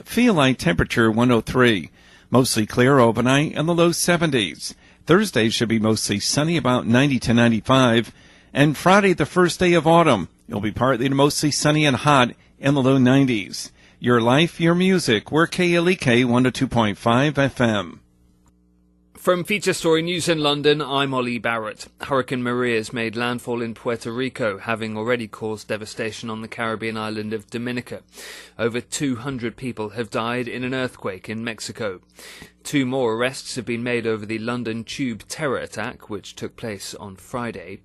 Feel like temperature 103. Mostly clear overnight in the low 70s. Thursday should be mostly sunny, about 90 to 95. And Friday, the first day of autumn, it'll be partly to mostly sunny and hot in the low 90s. Your life, your music. We're KLEK 102.5 FM. From Feature Story News in London, I'm Ollie Barrett. Hurricane Maria has made landfall in Puerto Rico, having already caused devastation on the Caribbean island of Dominica. Over 200 people have died in an earthquake in Mexico. 2 more arrests have been made over the London Tube terror attack, which took place on Friday.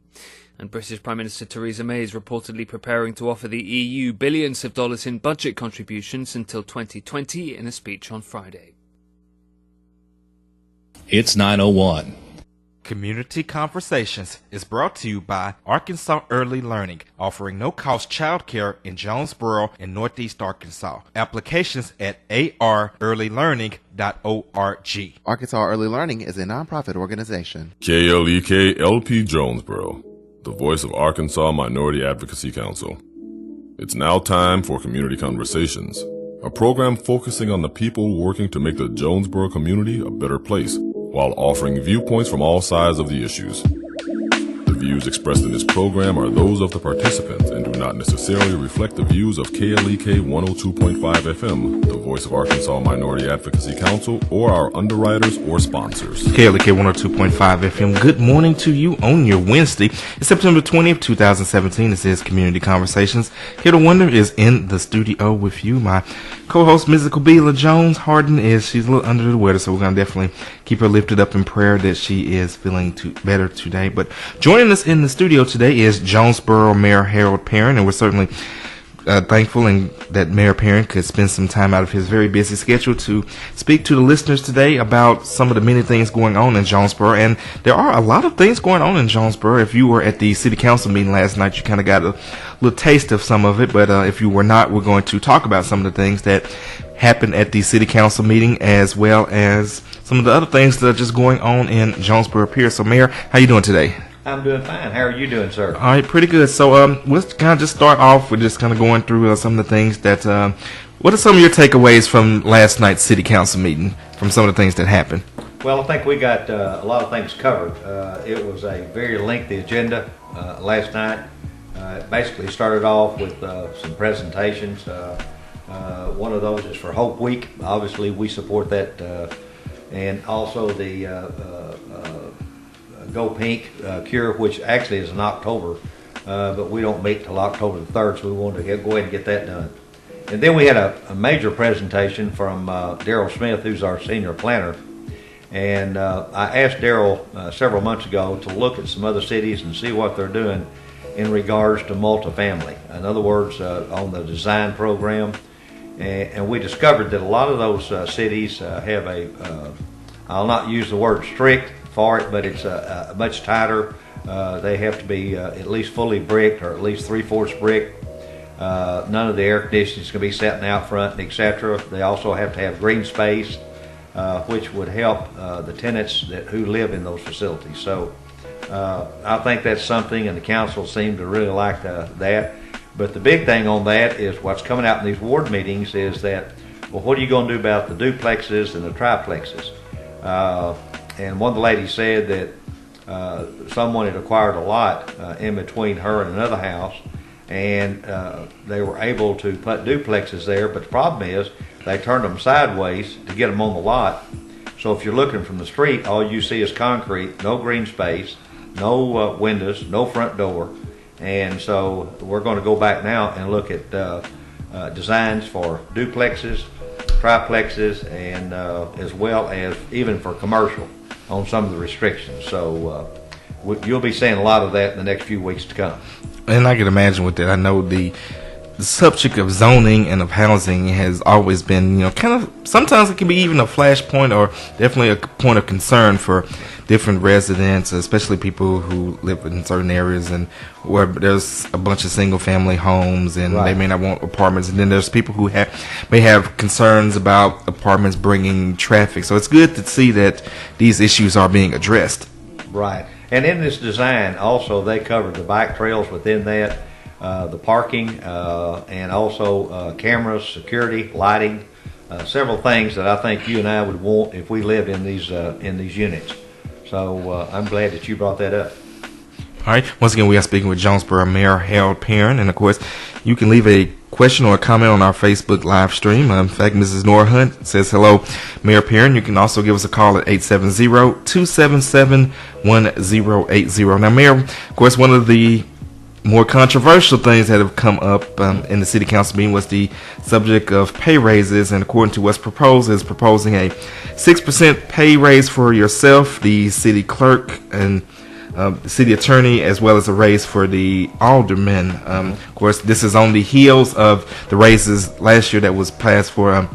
And British Prime Minister Theresa May is reportedly preparing to offer the EU billions of dollars in budget contributions until 2020 in a speech on Friday. It's 9:01. Community Conversations is brought to you by Arkansas Early Learning, offering no-cost childcare in Jonesboro and Northeast Arkansas. Applications at arearlylearning.org. Arkansas Early Learning is a nonprofit organization. KLEK LP Jonesboro, the voice of Arkansas Minority Advocacy Council. It's now time for Community Conversations, a program focusing on the people working to make the Jonesboro community a better place, while offering viewpoints from all sides of the issues. The views expressed in this program are those of the participants and do not necessarily reflect the views of KLEK 102.5 FM, the voice of Arkansas Minority Advocacy Council, or our underwriters or sponsors. KLEK 102.5 FM, good morning to you on your Wednesday. It's September 20th, 2017. This is Community Conversations. Here to Wonder is in the studio with you. My co-host, Ms. Kabila Jones Harden, she's a little under the weather, so we're going to definitely keep her lifted up in prayer that she is feeling better today. But joining us in the studio today is Jonesboro Mayor Harold Perrin, and we're certainly thankful that Mayor Perrin could spend some time out of his very busy schedule to speak to the listeners today about some of the many things going on in Jonesboro. And there are a lot of things going on in Jonesboro. If you were at the city council meeting last night, you kind of got a little taste of some of it. But if you were not, we're going to talk about some of the things that happened at the city council meeting, as well as some of the other things that are just going on in Jonesboro Pier. So, Mayor, how you doing today? I'm doing fine. How are you doing, sir? All right, pretty good. So let's kind of just start off with just kind of going through some of the things that, what are some of your takeaways from last night's city council meeting, from some of the things that happened? Well, I think we got a lot of things covered. It was a very lengthy agenda last night. It basically started off with some presentations. One of those is for Hope Week. Obviously, we support that. And also the Go Pink Cure, which actually is in October, but we don't meet till October the 3rd, so we wanted to go ahead and get that done. And then we had a major presentation from Daryl Smith, who's our senior planner. And I asked Daryl several months ago to look at some other cities and see what they're doing in regards to multifamily. In other words, on the design program. And we discovered that a lot of those cities have I'll not use the word strict for it, but it's much tighter. They have to be at least fully bricked, or at least 3/4 brick. None of the air conditioning is going to be sitting out front, etc. They also have to have green space, which would help the tenants who live in those facilities. So I think that's something, and the council seemed to really like that. But the big thing on that is what's coming out in these ward meetings is that, well, what are you going to do about the duplexes and the triplexes? And one of the ladies said that someone had acquired a lot in between her and another house, and they were able to put duplexes there, but the problem is they turned them sideways to get them on the lot. So if you're looking from the street, all you see is concrete, no green space, no windows, no front door. And so we're going to go back now and look at designs for duplexes, triplexes, and as well as even for commercial on some of the restrictions. So you'll be seeing a lot of that in the next few weeks to come. And I can imagine with that, I know the subject of zoning and of housing has always been, kind of, sometimes it can be even a flashpoint or definitely a point of concern for different residents, especially people who live in certain areas and where there's a bunch of single family homes and They may not want apartments. And then there's people who may have concerns about apartments bringing traffic. So it's good to see that these issues are being addressed. Right. And in this design also they covered the bike trails within that, the parking, and also cameras, security, lighting, several things that I think you and I would want if we lived in these units. So I'm glad that you brought that up. All right. Once again, we are speaking with Jonesboro Mayor Harold Perrin, and of course, you can leave a question or a comment on our Facebook live stream. In fact, Mrs. Nora Hunt says hello, Mayor Perrin. You can also give us a call at 870-277-1080. Now, Mayor, of course, one of the more controversial things that have come up in the city council meeting was the subject of pay raises, and according to what's proposed, is proposing a 6% pay raise for yourself, the city clerk, and the city attorney, as well as a raise for the aldermen. Of course, this is on the heels of the raises last year that was passed for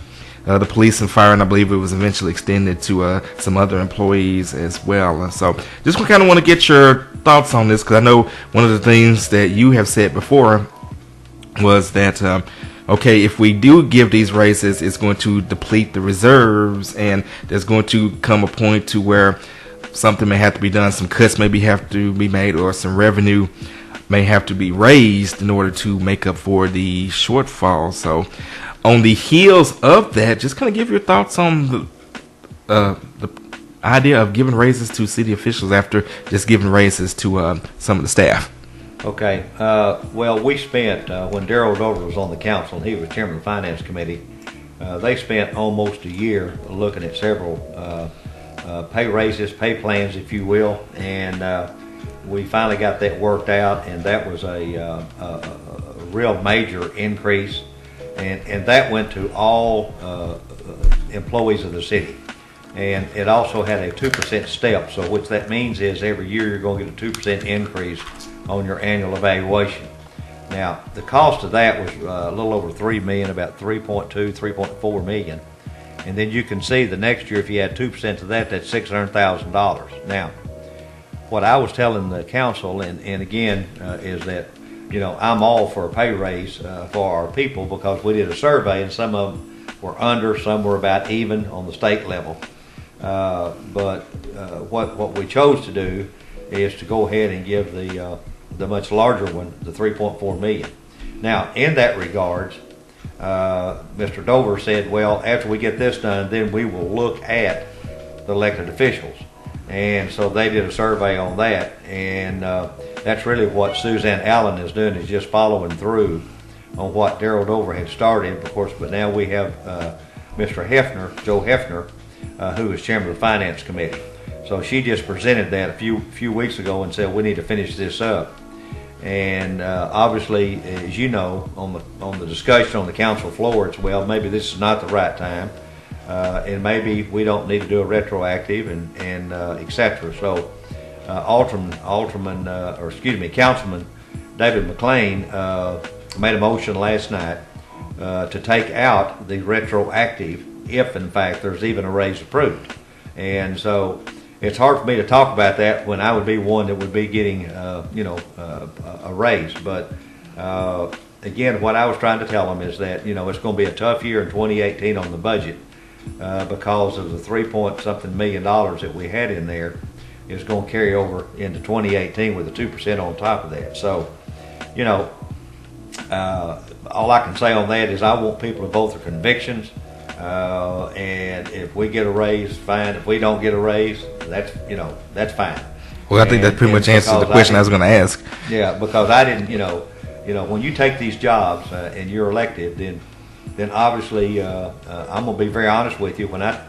the police and fire, and I believe it was eventually extended to some other employees as well. So just kind of want to get your thoughts on this, because I know one of the things that you have said before was that okay, if we do give these raises, it's going to deplete the reserves, and there's going to come a point to where something may have to be done, some cuts maybe have to be made, or some revenue may have to be raised in order to make up for the shortfall. So on the heels of that, just kind of give your thoughts on the idea of giving raises to city officials after just giving raises to some of the staff. Okay. Well, we spent, when Darrell Dover was on the council and he was chairman of the finance committee, they spent almost a year looking at several pay raises, pay plans, if you will, and we finally got that worked out, and that was a real major increase, and that went to all employees of the city. And it also had a 2% step, so what that means is every year you're going to get a 2% increase on your annual evaluation. Now, the cost of that was a little over $3 million, about 3.4 million. And then you can see the next year, if you add 2% to that, that's $600,000. Now, what I was telling the council, and again, is that, you know, I'm all for a pay raise for our people, because we did a survey and some of them were under, some were about even on the state level. But what we chose to do is to go ahead and give the much larger one, the 3.4 million. Now, in that regards, Mr. Dover said, well, after we get this done, then we will look at the elected officials. And so they did a survey on that, and that's really what Suzanne Allen is doing, is just following through on what Darrell Dover had started, of course. But now we have Mr. Hefner, Joe Hefner, who is chairman of the finance committee. So she just presented that a few weeks ago and said we need to finish this up. And obviously, as you know, on the discussion on the council floor, it's, well, maybe this is not the right time, and maybe we don't need to do a retroactive, and etc. So Councilman David McLean made a motion last night to take out the retroactive if, in fact, there's even a raise approved. And so it's hard for me to talk about that when I would be one that would be getting, a raise. But again, what I was trying to tell them is that, you know, it's going to be a tough year in 2018 on the budget because of the $3-point-something million that we had in there is going to carry over into 2018 with a 2% on top of that. So, you know, all I can say on that is I want people to vote their convictions. And if we get a raise, fine. If we don't get a raise, that's fine. Well, I think that pretty much answers the question I was going to ask. Yeah, because I didn't, when you take these jobs and you're elected, then obviously I'm going to be very honest with you. When I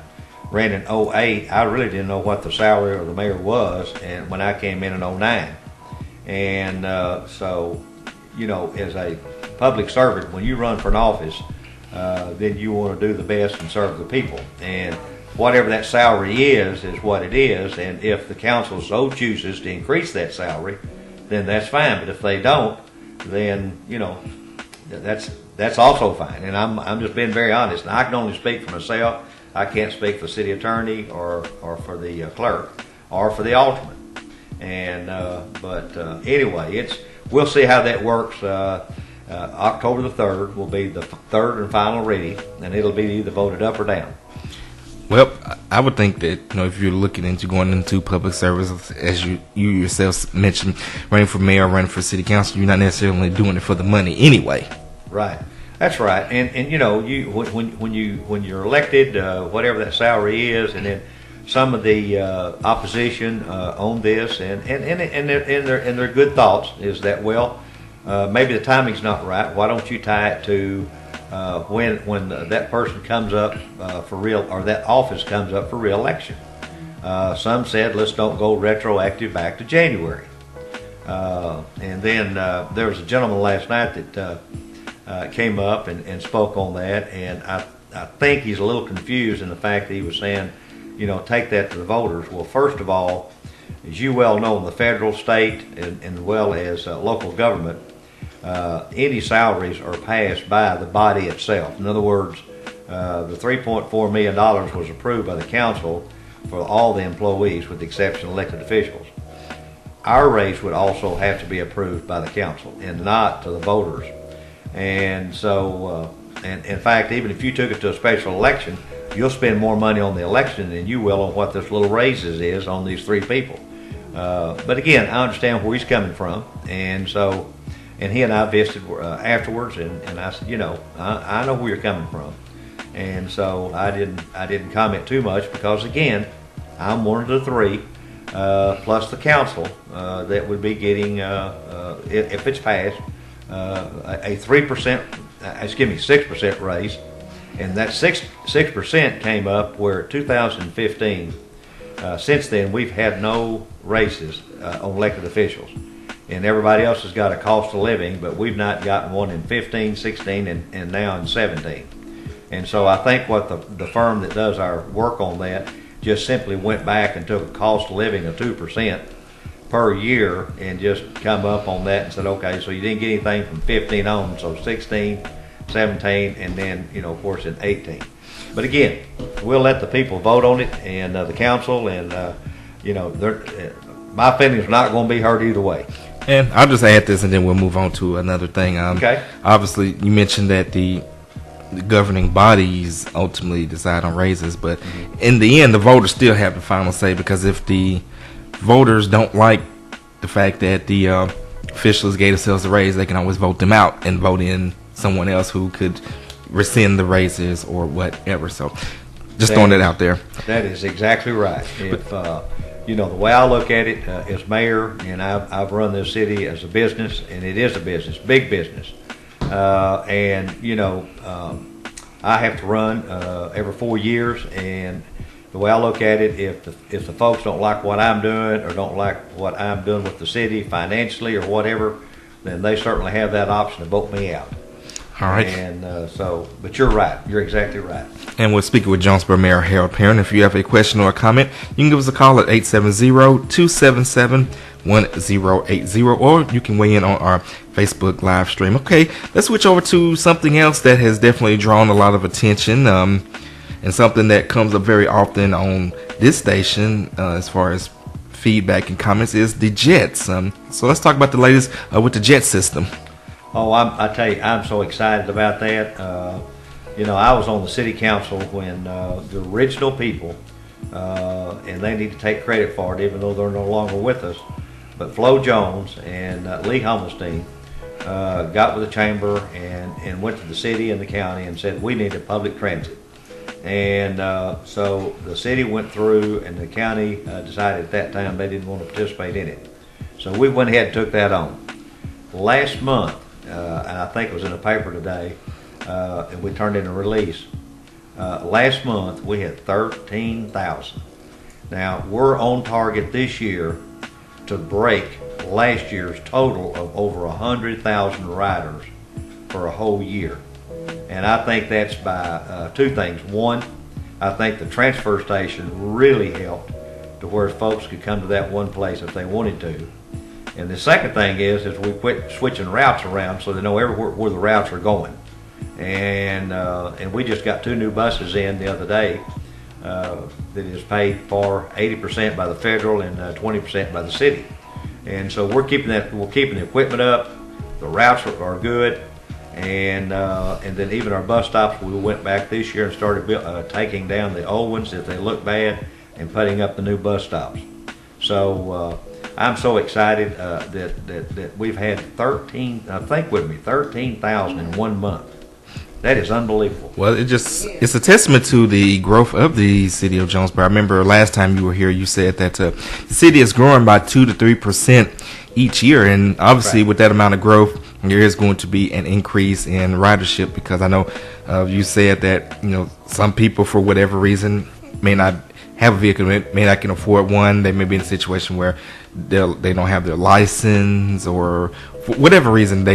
ran in 2008, I really didn't know what the salary of the mayor was, and when I came in 2009, and so, as a public servant, when you run for an office, then you want to do the best and serve the people. And whatever that salary is what it is. And if the council so chooses to increase that salary, then that's fine. But if they don't, then, that's also fine. And I'm just being very honest. And I can only speak for myself. I can't speak for the city attorney or for the clerk or for the alderman. And anyway, we'll see how that works. October the 3rd will be the third and final reading, and it'll be either voted up or down. Well, I would think that, if you're looking into going into public service, as you yourself mentioned, running for mayor, running for city council, you're not necessarily doing it for the money anyway. Right. That's right, and you know, you when you're elected, whatever that salary is, and then some of the opposition on this, and their good thoughts is that, well, maybe the timing's not right. Why don't you tie it to when that person comes up for real, or that office comes up for re-election? Some said, let's don't go retroactive back to January. And then there was a gentleman last night that came up and spoke on that, and I think he's a little confused in the fact that he was saying, you know, take that to the voters. Well, first of all, as you well know, in the federal, state, and well as local government, any salaries are passed by the body itself. In other words, the $3.4 million was approved by the council for all the employees with the exception of elected officials. Our raise would also have to be approved by the council and not to the voters. And so, and in fact, even if you took it to a special election, you'll spend more money on the election than you will on what this little raises is on these three people. But again, I understand where he's coming from, and so, and he and I visited afterwards, and I said, you know, I know where you're coming from, and so I didn't comment too much because again, I'm one of the three, plus the council that would be getting, if it's passed, a 6% raise, and that 6% came up where 2015. Since then, we've had no raises on elected officials, and everybody else has got a cost of living, but we've not gotten one in 15, 16, and now in 17. And so I think what the firm that does our work on that just simply went back and took a cost of living of 2% per year and just come up on that and said, okay, so you didn't get anything from 15 on, so 16, 17, and then, you know, of course, in 18. But again, we'll let the people vote on it, and the council, and you know, my opinion is not going to be heard either way. And I'll just add this, and then we'll move on to another thing. Okay. Obviously, you mentioned that the governing bodies ultimately decide on raises, but in the end, the voters still have the final say, because if the voters don't like the fact that the officials gave themselves a raise, they can always vote them out and vote in someone else who could rescind the raises or whatever. So just throwing it out there. That is exactly right. If you know, the way I look at it as mayor, and I've run this city as a business, and it is a business, big business, and you know, I have to run every 4 years, and the way I look at it, if the folks don't like what I'm doing or don't like what I'm doing with the city financially or whatever, then they certainly have that option to vote me out. All right. And so, but you're right. You're exactly right. And we're speaking with Jonesboro Mayor Harold Perrin. If you have a question or a comment, you can give us a call at 870-277-1080, or you can weigh in on our Facebook live stream. Okay, let's switch over to something else that has definitely drawn a lot of attention, and something that comes up very often on this station as far as feedback and comments is the jets. So let's talk about the latest with the jet system. Oh, I tell you, I'm so excited about that. You know, I was on the city council when the original people, and they need to take credit for it, even though they're no longer with us, but Flo Jones and Lee Hummelstein got with the chamber and went to the city and the county and said, we need a public transit. And so the city went through, and the county decided at that time they didn't want to participate in it. So we went ahead and took that on. Last month, and I think it was in the paper today, and we turned in a release. Last month we had 13,000. Now we're on target this year to break last year's total of over 100,000 riders for a whole year. And I think that's by two things. One, I think the transfer station really helped to where folks could come to that one place if they wanted to. And the second thing is we quit switching routes around so they know everywhere where the routes are going. And we just got 2 new buses in the other day that is paid for 80% by the federal and 20% by the city. And so we're keeping the equipment up. The routes are good. And then even our bus stops, we went back this year and started taking down the old ones if they look bad and putting up the new bus stops. So I'm so excited that we've had 13,000 in 1 month. That is unbelievable. Well, it's a testament to the growth of the city of Jonesboro. I remember last time you were here, you said that the city is growing by 2 to 3% each year, and obviously with that amount of growth, there is going to be an increase in ridership, because I know you said that some people, for whatever reason, may not have a vehicle, may not can afford one. They may be in a situation where they don't have their license, or for whatever reason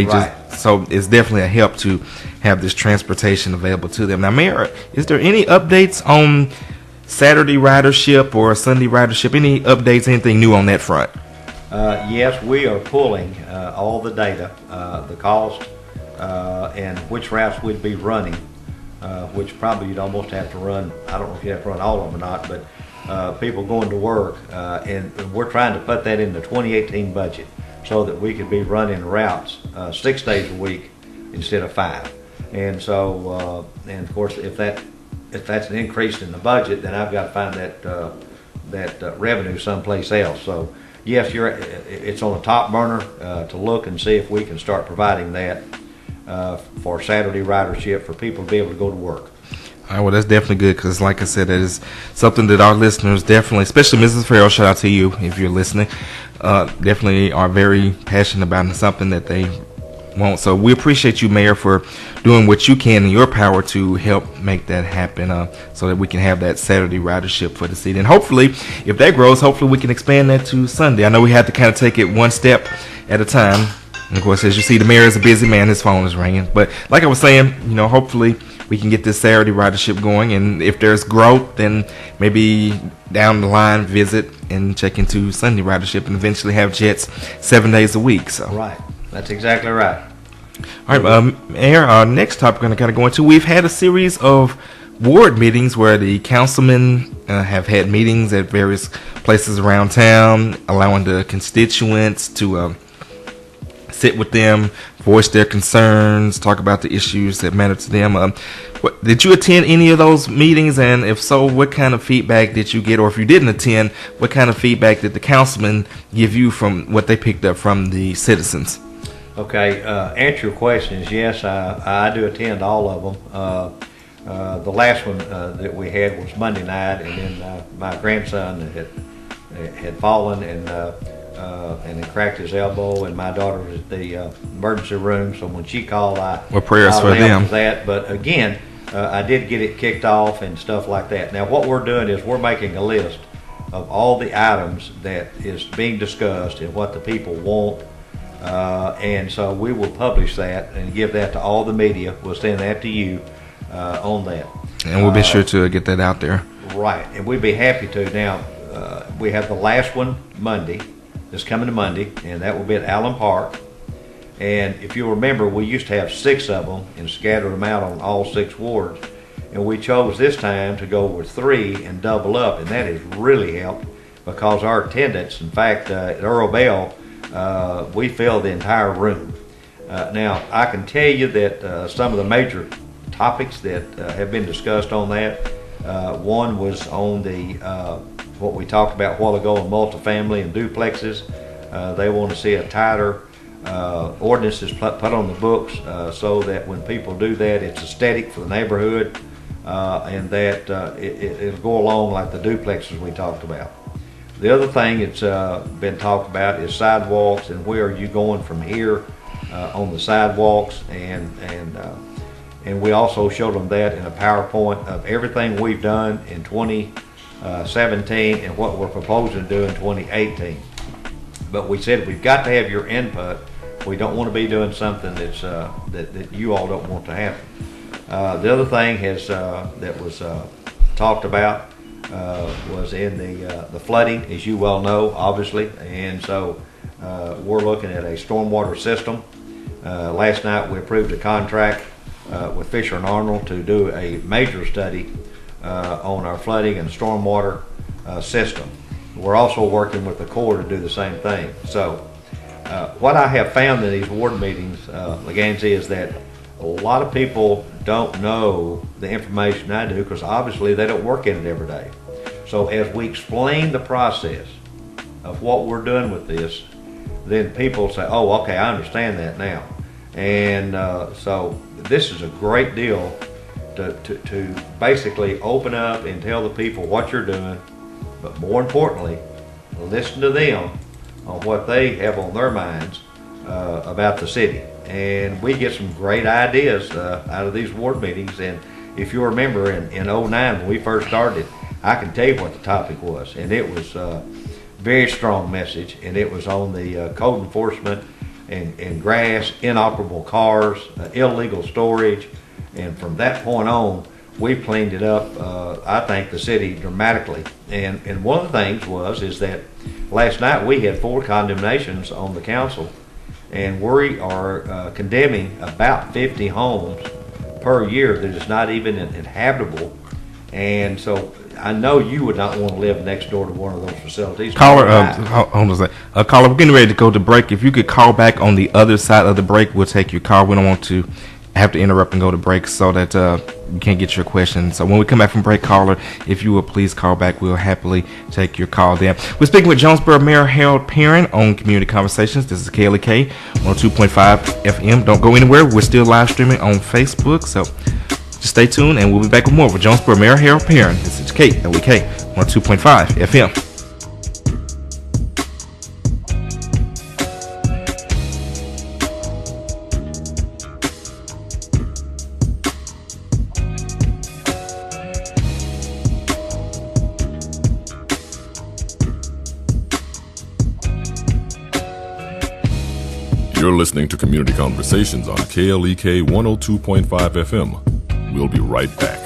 so it's definitely a help to have this transportation available to them. Now, Mayor, is there any updates on Saturday ridership or Sunday ridership? Any updates, anything new on that front? Yes, we are pulling all the data, the cost, and which routes we'd be running, which probably you'd almost have to run. I don't know if you have to run all of them or not, but people going to work, and we're trying to put that in the 2018 budget so that we could be running routes 6 days a week instead of 5. And so, and of course, if that's an increase in the budget, then I've got to find that revenue someplace else. So, yes, it's on the top burner to look and see if we can start providing that for Saturday ridership for people to be able to go to work. All right, well, that's definitely good, because like I said, that is something that our listeners definitely, especially Mrs. Farrell, shout out to you if you're listening, definitely are very passionate about, and something that they want. So we appreciate you, Mayor, for doing what you can in your power to help make that happen, so that we can have that Saturday ridership for the city. And hopefully, if that grows, hopefully we can expand that to Sunday. I know we have to kind of take it one step at a time. And of course, as you see, the mayor is a busy man. His phone is ringing. But like I was saying, hopefully we can get this Saturday ridership going. And if there's growth, then maybe down the line visit and check into Sunday ridership, and eventually have jets 7 days a week. So right. That's exactly right. All right, Mayor, our next topic we're going to kind of go into, we've had a series of ward meetings where the councilmen have had meetings at various places around town, allowing the constituents to sit with them, voice their concerns, talk about the issues that matter to them. Did you attend any of those meetings? And if so, what kind of feedback did you get? Or if you didn't attend, what kind of feedback did the councilmen give you from what they picked up from the citizens? Okay, answer your questions. Yes, I do attend all of them. The last one that we had was Monday night, and then my grandson had fallen and he cracked his elbow, and my daughter was at the emergency room. So when she called, prayers for them. That, but again, I did get it kicked off and stuff like that. Now, what we're doing is we're making a list of all the items that is being discussed and what the people want. And so we will publish that and give that to all the media. We'll send that to you on that. And we'll be sure to get that out there. Right, and we'd be happy to. Now, we have the last one Monday, this coming to Monday, and that will be at Allen Park. And if you remember, we used to have 6 of them and scattered them out on all 6 wards. And we chose this time to go with 3 and double up, and that has really helped because our attendance, in fact, at Earl Bell, we filled the entire room. Now, I can tell you that some of the major topics that have been discussed on that, one was on the what we talked about a while ago on multifamily and duplexes. They want to see a tighter ordinances put on the books so that when people do that, it's aesthetic for the neighborhood, and that it'll go along like the duplexes we talked about. The other thing that's been talked about is sidewalks, and where are you going from here on the sidewalks, and we also showed them that in a PowerPoint of everything we've done in 2017 and what we're proposing to do in 2018. But we said we've got to have your input. We don't want to be doing something that's that you all don't want to happen. The other thing that was talked about was in the flooding, as you well know, obviously, and so we're looking at a stormwater system. Last night we approved a contract with Fisher and Arnold to do a major study on our flooding and stormwater system. We're also working with the Corps to do the same thing. So what I have found in these ward meetings, Leganzi, is that a lot of people don't know the information I do because obviously they don't work in it every day. So as we explain the process of what we're doing with this, then people say, oh, okay, I understand that now. And so this is a great deal to basically open up and tell the people what you're doing, but more importantly, listen to them on what they have on their minds about the city. And we get some great ideas out of these ward meetings. And if you remember in 2009 when we first started, I can tell you what the topic was, and it was a very strong message, and it was on the code enforcement and grass, inoperable cars, illegal storage. And from that point on, we cleaned it up, I think, the city dramatically. And one of the things is that last night we had 4 condemnations on the council, and we are condemning about 50 homes per year that is not even inhabitable. And so I know you would not want to live next door to one of those facilities. Caller, hold on a second. Caller, we're getting ready to go to break. If you could call back on the other side of the break, we'll take your call. We don't want to have to interrupt and go to break so that you can't get your question. So when we come back from break, caller, if you will please call back, we'll happily take your call then. We're speaking with Jonesboro Mayor Harold Perrin on Community Conversations. This is KLEK 102.5 FM. Don't go anywhere. We're still live streaming on Facebook, so just stay tuned, and we'll be back with more with Jonesboro Mayor Harold Perrin. This is KLEK 102.5 FM. You're listening to Community Conversations on KLEK 102.5 FM. We'll be right back.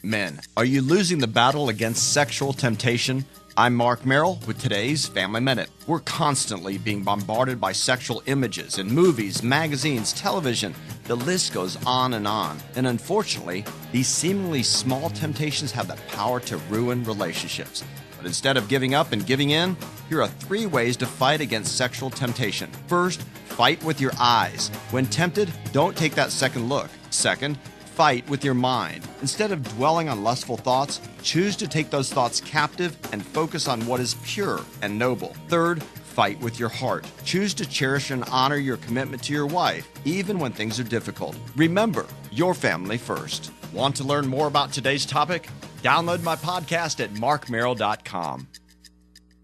Men, are you losing the battle against sexual temptation? I'm Mark Merrill with today's Family Minute. We're constantly being bombarded by sexual images in movies, magazines, television. The list goes on. And unfortunately, these seemingly small temptations have the power to ruin relationships. But instead of giving up and giving in, here are 3 ways to fight against sexual temptation. First, fight with your eyes. When tempted, don't take that second look. Second, fight with your mind. Instead of dwelling on lustful thoughts, choose to take those thoughts captive and focus on what is pure and noble. Third, fight with your heart. Choose to cherish and honor your commitment to your wife, even when things are difficult. Remember, your family first. Want to learn more about today's topic? Download my podcast at markmerrill.com.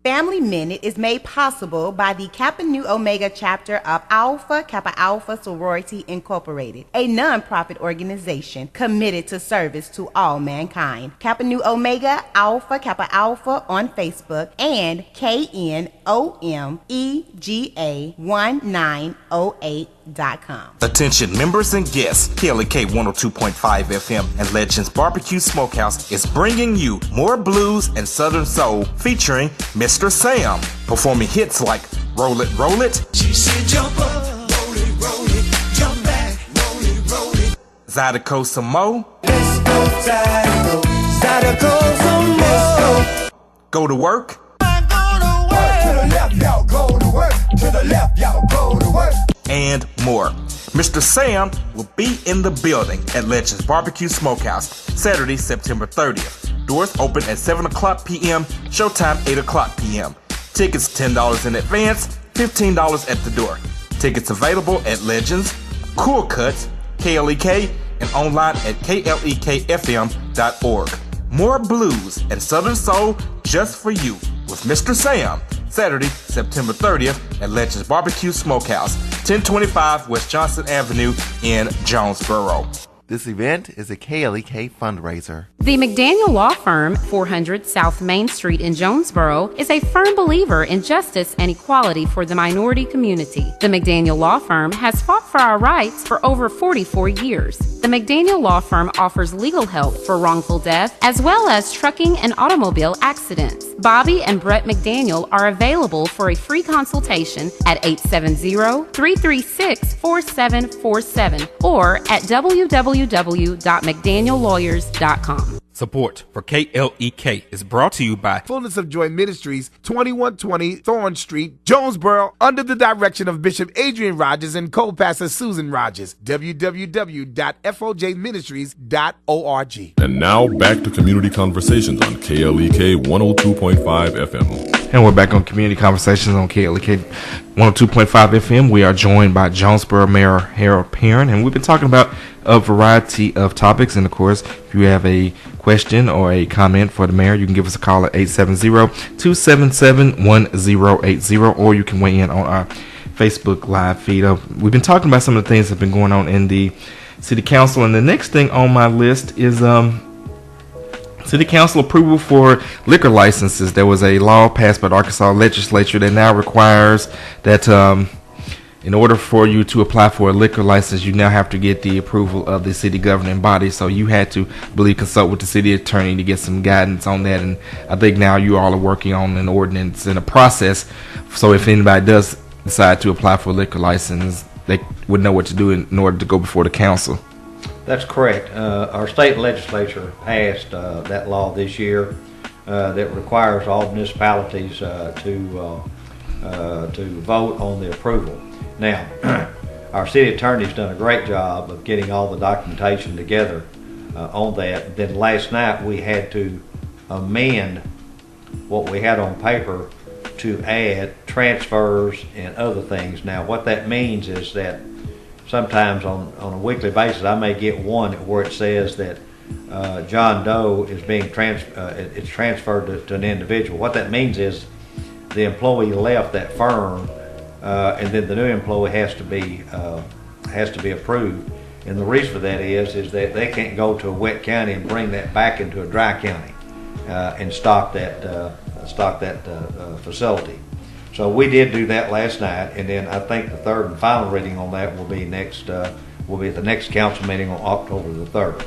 Family Minute is made possible by the Kappa Nu Omega chapter of Alpha Kappa Alpha Sorority Incorporated, a non-profit organization committed to service to all mankind. Kappa Nu Omega Alpha Kappa Alpha on Facebook and KNOMEGA1908.com. Attention members and guests, KLEK 102.5 FM and Legends Barbecue Smokehouse is bringing you more blues and southern soul featuring Mr. Sam, performing hits like Roll It, Roll It. She said jump up, roll it, jump back, roll it. Zydeco some more. Let's go, Zydeco some more. Let's go. Go to work. To the left, y'all go to work. To the left, y'all go to work. And more. Mr. Sam will be in the building at Legends Barbecue Smokehouse Saturday, September 30th. Doors open at 7 o'clock p.m., showtime 8 o'clock p.m. Tickets $10 in advance, $15 at the door. Tickets available at Legends, Cool Cuts, KLEK, and online at klekfm.org. More blues and southern soul just for you with Mr. Sam. Saturday, September 30th at Legends Barbecue Smokehouse, 1025 West Johnson Avenue in Jonesboro. This event is a KLEK fundraiser. The McDaniel Law Firm, 400 South Main Street in Jonesboro, is a firm believer in justice and equality for the minority community. The McDaniel Law Firm has fought for our rights for over 44 years. The McDaniel Law Firm offers legal help for wrongful death as well as trucking and automobile accidents. Bobby and Brett McDaniel are available for a free consultation at 870-336-4747 or at www.mcdaniellawyers.com. Support for KLEK is brought to you by Fullness of Joy Ministries, 2120 Thorn Street, Jonesboro, under the direction of Bishop Adrian Rogers and co-pastor Susan Rogers. www.fjministries.org. And now back to Community Conversations on KLEK 102.5 FM. And we're back on Community Conversations on KLEK 102.5 FM. We are joined by Jonesboro Mayor Harold Perrin, and we've been talking about a variety of topics. And of course, if you have a question or a comment for the mayor, you can give us a call at 870-277-1080, or you can weigh in on our Facebook live feed. We've been talking about some of the things that have been going on in the city council, and the next thing on my list is city council approval for liquor licenses. There was a law passed by the Arkansas legislature that now requires that in order for you to apply for a liquor license, you now have to get the approval of the city governing body. So you had to, I believe, consult with the city attorney to get some guidance on that. And I think now you all are working on an ordinance and a process. So if anybody does decide to apply for a liquor license, they would know what to do in order to go before the council. That's correct. Our state legislature passed that law this year that requires all municipalities to vote on the approval. Now, our city attorney's done a great job of getting all the documentation together on that. Then last night we had to amend what we had on paper to add transfers and other things. Now, what that means is that sometimes on a weekly basis I may get one where it says that John Doe is being it's transferred to an individual. What that means is the employee left that firm, and then the new employee has to be approved. And the reason for that is that they can't go to a wet county and bring that back into a dry county and stock that facility. So we did do that last night, and then I think the third and final reading on that will be at the next council meeting on October the 3rd.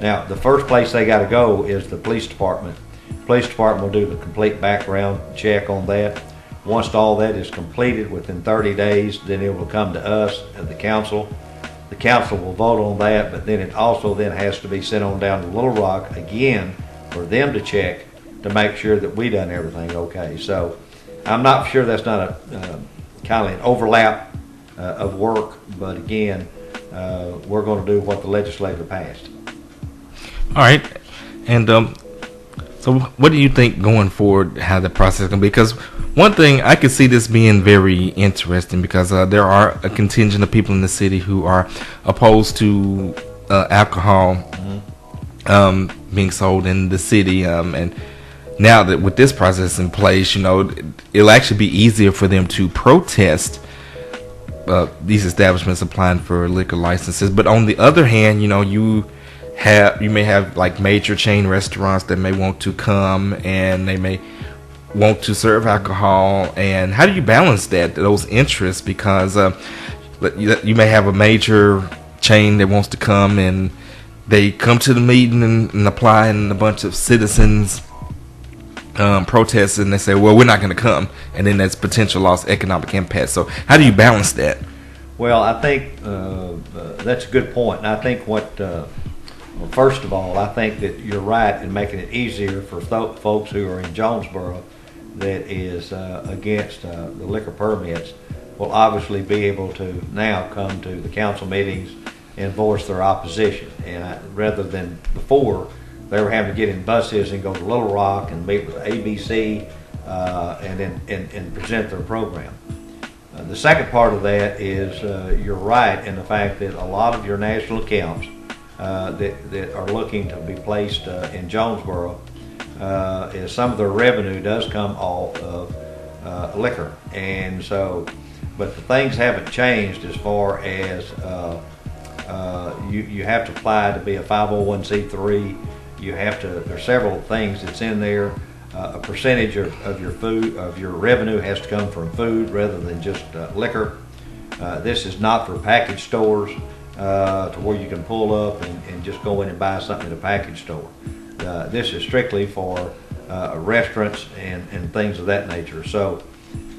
Now, the first place they got to go is the police department. The police department will do the complete background check on that. Once all that is completed within 30 days, then it will come to us and the council. The council will vote on that, but then it also then has to be sent on down to Little Rock again for them to check to make sure that we done everything okay. So I'm not sure that's not a kind of an overlap of work, but again, we're going to do what the legislature passed. All right, and so what do you think going forward, how the process is going to be? Because one thing, I could see this being very interesting because there are a contingent of people in the city who are opposed to alcohol being sold in the city, and now that with this process in place, it'll actually be easier for them to protest these establishments applying for liquor licenses. But on the other hand, you may have like major chain restaurants that may want to come and they may want to serve alcohol. And how do you balance those interests? Because you may have a major chain that wants to come and they come to the meeting and apply, and a bunch of citizens protest, and they say, well, we're not going to come, and then that's potential loss economic impact. So how do you balance that? Well, I think that's a good point. And I think first of all, I think that you're right in making it easier for folks who are in Jonesboro that is against the liquor permits will obviously be able to now come to the council meetings and voice their opposition. And rather than before, they were having to get in buses and go to Little Rock and meet with ABC and present their program. The second part of that is you're right in the fact that a lot of your national accounts that are looking to be placed in Jonesboro, is some of their revenue does come off of liquor. And so, but the things haven't changed as far as you have to apply to be a 501c3. You have to, there's several things that's in there. A percentage of your food, of your revenue has to come from food rather than just liquor. This is not for package stores to where you can pull up and just go in and buy something at a package store. This is strictly for restaurants and things of that nature. So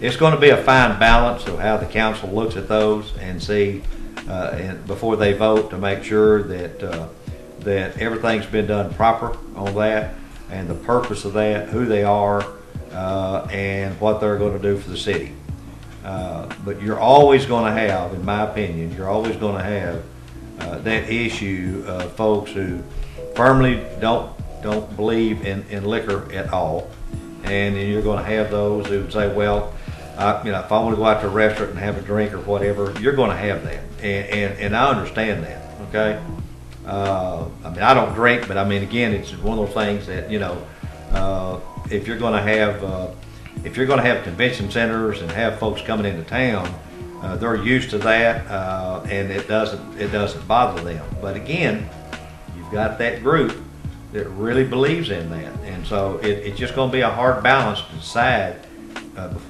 it's going to be a fine balance of how the council looks at those and see and before they vote to make sure that that everything's been done proper on that, and the purpose of that, who they are, and what they're going to do for the city. But you're always going to have, in my opinion, you're always going to have that issue of folks who firmly don't believe in liquor at all, and then you're going to have those who say, well, if I want to go out to a restaurant and have a drink or whatever, you're going to have that, and I understand that. Okay, I don't drink, but again, it's one of those things that if you're going to have convention centers and have folks coming into town, they're used to that, and it doesn't bother them. But again, you've got that group that really believes in that, and so it's just going to be a hard balance to decide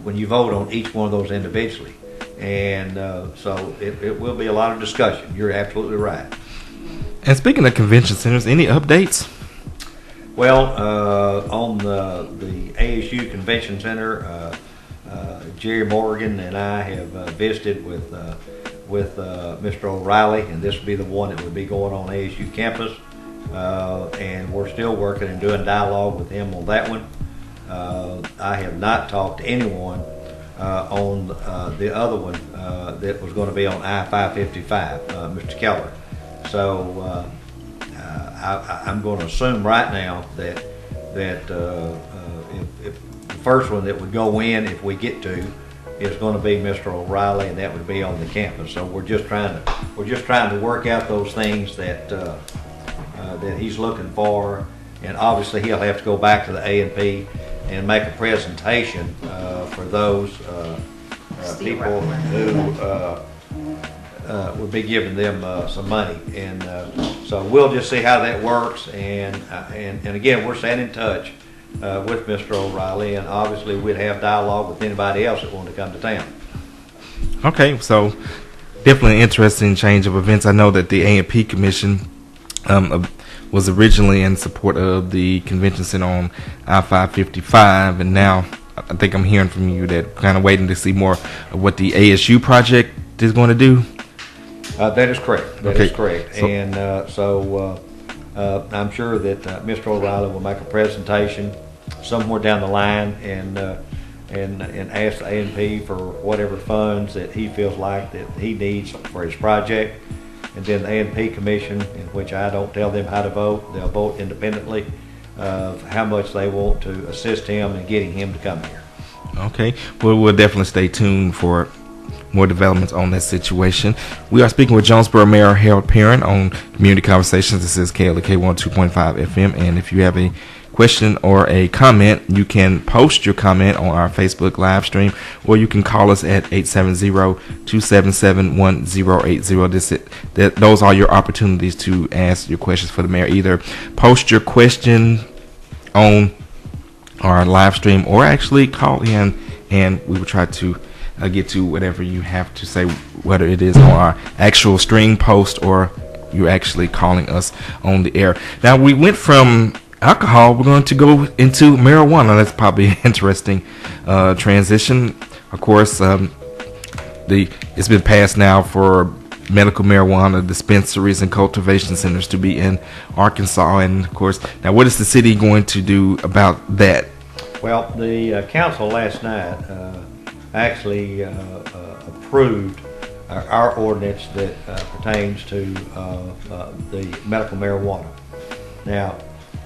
when you vote on each one of those individually, and so it will be a lot of discussion. You're absolutely right. And speaking of convention centers, any updates? Well, on the ASU Convention Center, Jerry Morgan and I have visited with Mr. O'Reilly, and this would be the one that would be going on ASU campus. And we're still working and doing dialogue with him on that one. I have not talked to anyone on the other one that was going to be on I-555, Mr. Keller. So I'm going to assume right now that if the first one that would go in, if we get to, is going to be Mr. O'Reilly, and that would be on the campus. So we're just trying to work out those things that he's looking for, and obviously he'll have to go back to the A&P and make a presentation for those people who would be giving them some money, and so we'll just see how that works. And again, we're staying in touch with Mr. O'Reilly, and obviously we'd have dialogue with anybody else that wanted to come to town. Okay, so definitely an interesting change of events. I know that the A&P Commission was originally in support of the convention center on I-555, and now I think I'm hearing from you that kind of waiting to see more of what the ASU project is going to do. That is correct. That is correct. So, and I'm sure that Mr. O'Reilly will make a presentation somewhere down the line and ask the A&P for whatever funds that he feels like that he needs for his project. And then the A&P Commission, in which I don't tell them how to vote, they'll vote independently of how much they want to assist him in getting him to come here. Okay. Well, we'll definitely stay tuned for more developments on that situation. We are speaking with Jonesboro Mayor Harold Perrin on Community Conversations. This is KLK 102.5 FM, and if you have a question or a comment, you can post your comment on our Facebook live stream, or you can call us at 870-277-1080. Those are your opportunities to ask your questions for the mayor. Either post your question on our live stream, or actually call in, and we will try to get to whatever you have to say, whether it is on our actual stream post or you're actually calling us on the air. Now, we went from alcohol, we're going to go into marijuana. That's probably an interesting transition. Of course, it's been passed now for medical marijuana dispensaries and cultivation centers to be in Arkansas, and of course, now what is the city going to do about that? Well, the council last night actually approved our ordinance that pertains to the medical marijuana. Now,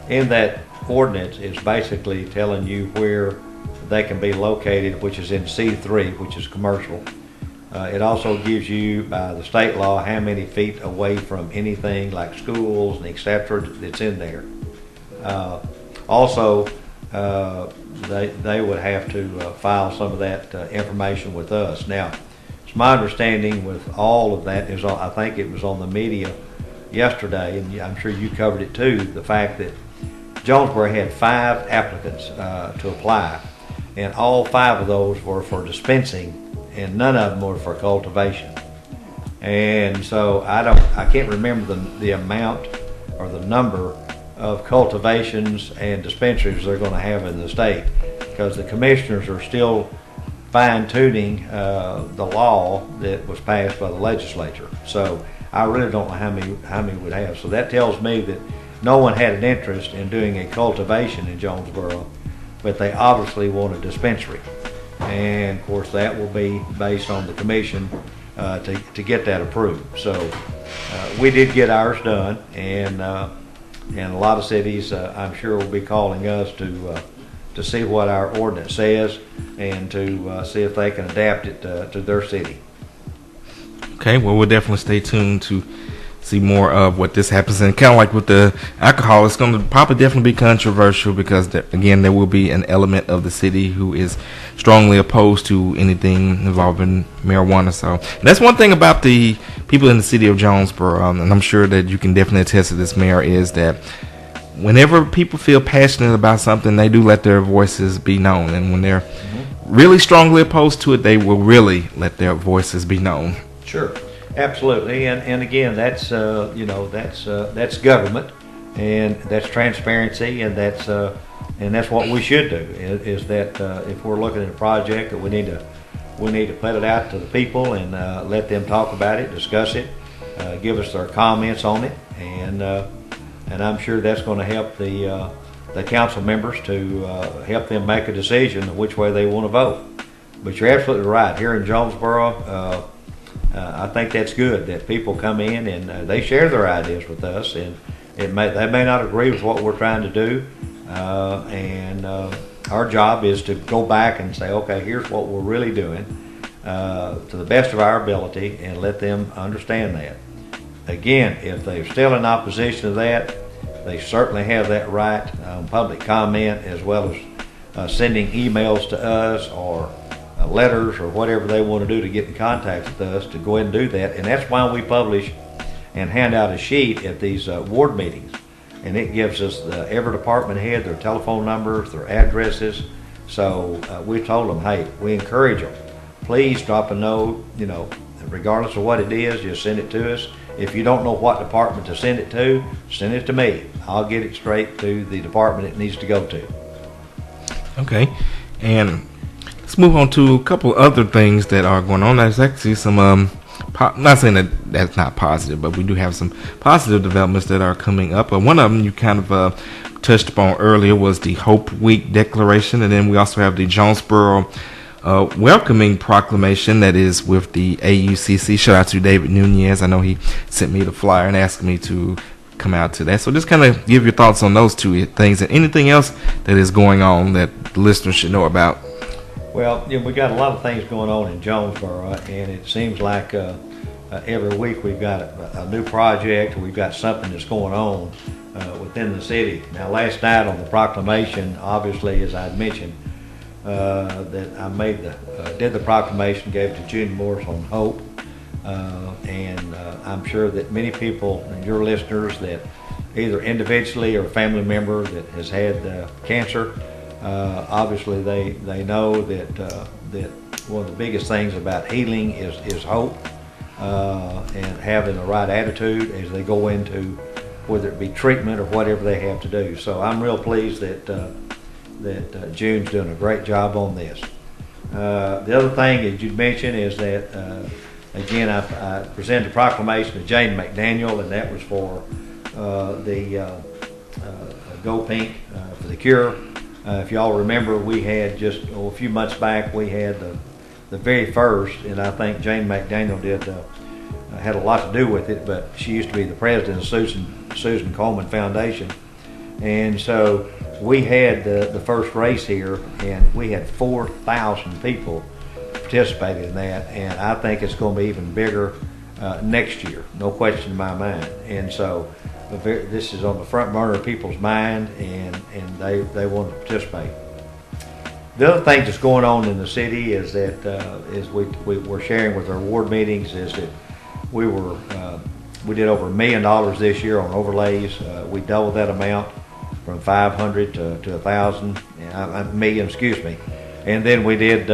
in that ordinance, it's basically telling you where they can be located, which is in C3, which is commercial. It also gives you, by the state law, how many feet away from anything like schools and etc. that's in there. Also, they would have to file some of that information with us. Now, it's my understanding with all of that is, I think it was on the media yesterday, and I'm sure you covered it too, the fact that Jonesboro had 5 applicants to apply, and all 5 of those were for dispensing, and none of them were for cultivation. And so I can't remember the amount or the number of cultivations and dispensaries they're going to have in the state, because the commissioners are still fine-tuning the law that was passed by the legislature. So I really don't know how many would have. So that tells me that no one had an interest in doing a cultivation in Jonesboro, but they obviously want a dispensary. And of course that will be based on the commission to get that approved. So we did get ours done, and a lot of cities I'm sure will be calling us to see what our ordinance says and to see if they can adapt it to their city. Okay, well, we'll definitely stay tuned to see more of what this happens. And kind of like with the alcohol, it's going to probably definitely be controversial because, again, there will be an element of the city who is strongly opposed to anything involving marijuana. So that's one thing about the people in the city of Jonesboro, and I'm sure that you can definitely attest to this, Mayor, is that whenever people feel passionate about something, they do let their voices be known. And when they're really strongly opposed to it, they will really let their voices be known. Sure, absolutely, and again, that's that's government, and that's transparency, and that's what we should do. Is that if we're looking at a project, that we need to put it out to the people and let them talk about it, discuss it, give us their comments on it, and I'm sure that's going to help the council members to help them make a decision of which way they want to vote. But you're absolutely right. Here in Jonesboro, I think that's good that people come in and they share their ideas with us, and they may not agree with what we're trying to do, and our job is to go back and say, okay, here's what we're really doing to the best of our ability, and let them understand that. Again, if they're still in opposition to that, they certainly have that right on public comment, as well as sending emails to us or letters or whatever they want to do to get in contact with us, to go ahead and do that. And that's why we publish and hand out a sheet at these ward meetings, and it gives us every department head, their telephone numbers, their addresses. So we told them, hey, we encourage them, please drop a note, regardless of what it is, just send it to us. If you don't know what department to send it to me. I'll get it straight to the department it needs to go to. Okay, and let's move on to a couple other things that are going on. There's actually some, not saying that that's not positive, but we do have some positive developments that are coming up. One of them you kind of touched upon earlier was the Hope Week declaration, and then we also have the Jonesboro welcoming proclamation that is with the AUCC. Shout out to David Nunez. I know he sent me the flyer and asked me to come out to that. So just kind of give your thoughts on those two things and anything else that is going on that the listeners should know about. Well, we got a lot of things going on in Jonesboro, and it seems like every week we've got a new project, or we've got something that's going on within the city. Now, last night on the proclamation, obviously, as I mentioned, that I did the proclamation, gave it to June Morris on Hope, and I'm sure that many people, and your listeners, that either individually or a family member that has had cancer, obviously they know that one of the biggest things about healing is hope, and having the right attitude as they go into whether it be treatment or whatever they have to do. So I'm real pleased that June's doing a great job on this. The other thing that you mentioned is that again, I presented a proclamation to Jane McDaniel, and that was for the Go Pink for the cure. If y'all remember, we had just a few months back, we had the very first, and I think Jane McDaniel had a lot to do with it, but she used to be the president of Susan Coleman Foundation. And so we had the first race here, and we had 4,000 people participated in that, and I think it's going to be even bigger next year, no question in my mind. And so this is on the front burner of people's mind, and they want to participate. The other thing that's going on in the city is that we're sharing with our ward meetings is that we did over $1 million this year on overlays. We doubled that amount from 500 to 1,000, million, excuse me. And then we did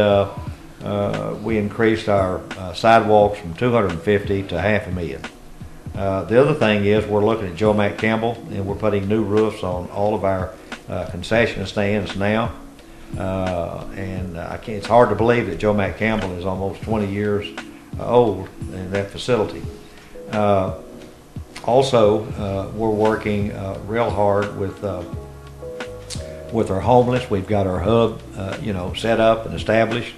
we increased our sidewalks from 250 to $500,000. The other thing is we're looking at Joe Mack Campbell, and we're putting new roofs on all of our concession stands now. and it's hard to believe that Joe Matt Campbell is almost 20 years old in that facility. Also, we're working real hard with our homeless. We've got our hub, set up and established,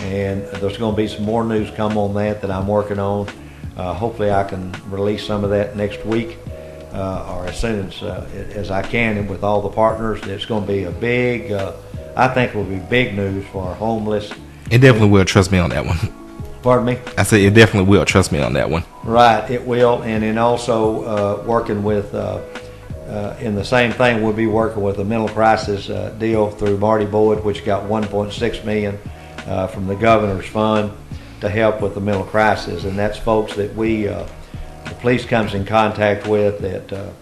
and there's going to be some more news come on that I'm working on. Hopefully, I can release some of that next week, or as soon as I can, and with all the partners. It's going to be a big. I think it will be big news for our homeless. It definitely will. Trust me on that one. Pardon me? I said it definitely will. Trust me on that one. Right, it will. And then also working with, in the same thing, we'll be working with a mental crisis deal through Marty Boyd, which got $1.6 million from the governor's fund to help with the mental crisis. And that's folks that the police comes in contact with that